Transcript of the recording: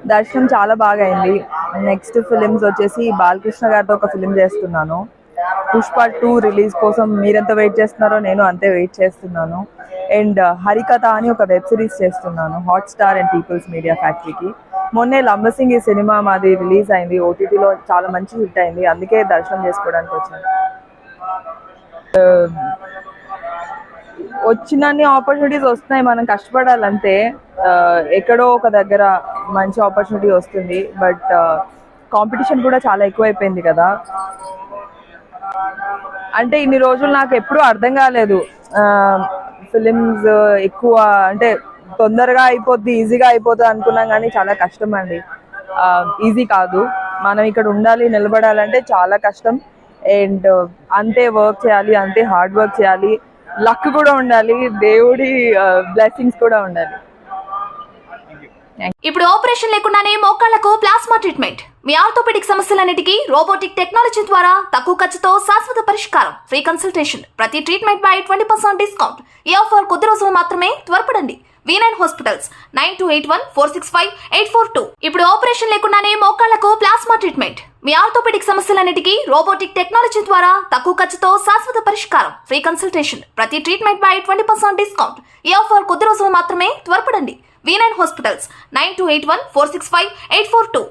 దర్శనం చాలా బాగా అయింది. నెక్స్ట్ ఫిలిమ్స్ వచ్చేసి బాలకృష్ణ గారితో ఒక ఫిలిం చేస్తున్నాను. పుష్ప 2 రిలీజ్ కోసం మీరెంత వెయిట్ చేస్తున్నారో నేను అంతే వెయిట్ చేస్తున్నాను. అండ్ హరికథ అని ఒక వెబ్ సిరీస్ చేస్తున్నాను హాట్‌స్టార్ అండ్ పీపుల్స్ మీడియా ఫ్యాక్టరీకి. మొన్నే లంబసింగి సినిమా మాది రిలీజ్ అయింది. ఓటీటీలో చాలా మంచి హిట్ అయింది. అందుకే దర్శనం చేసుకోవడానికి వచ్చాను. వచ్చినన్ని ఆపర్చునిటీస్ వస్తున్నాయి, మనం కష్టపడాలంతే. ఎక్కడో ఒక దగ్గర మంచి ఆపర్చునిటీ వస్తుంది, బట్ కాంపిటీషన్ కూడా చాలా ఎక్కువైపోయింది కదా. అంటే ఇన్ని రోజులు నాకు ఎప్పుడూ అర్థం కాలేదు ఫిలిమ్స్ ఎక్కువ అంటే తొందరగా అయిపోద్ది, ఈజీగా అయిపోతుంది అనుకున్నాం, కానీ చాలా కష్టం అండి. ఈజీ కాదు. మనం ఇక్కడ ఉండాలి, నిలబడాలంటే చాలా కష్టం. అండ్ అంతే వర్క్ చేయాలి, అంతే హార్డ్ వర్క్ చేయాలి, లక్ కూడా ఉండాలి, దేవుడి బ్లెస్సింగ్స్ కూడా ఉండాలి. ఇప్పుడు ఆపరేషన్ లేకుండానే మోకాళ్లకు ప్లాస్మా ట్రీట్మెంట్. మీ ఆర్థోపెడిక్ సమస్యలన్నిటికీ రోబోటిక్ టెక్నాలజీ ద్వారా తక్కువ ఖర్చుతో శాశ్వత పరిష్కారం. Free consultation. ప్రతి ట్రీట్మెంట్ పై 20% డిస్కౌంట్. ఈ ఆఫర్ కొద్ది రోజులు మాత్రమే. త్వరపడండి. V9 hospitals 9281465842. ఇప్పుడు ఆపరేషన్ లేకుండానే మోకాళ్లకు ప్లాస్మా ట్రీట్మెంట్. మీ ఆర్థోపెడిక్ సమస్యలన్నిటికీ రోబోటిక్ టెక్నాలజీ ద్వారా తక్కువ ఖర్చుతో శాశ్వత పరిష్కారం. Free consultation. ప్రతి ట్రీట్మెంట్ పై 20% డిస్కౌంట్. ఈ ఆఫర్ కొద్ది రోజులు మాత్రమే. త్వరపడండి. V9 hospitals 9281465842.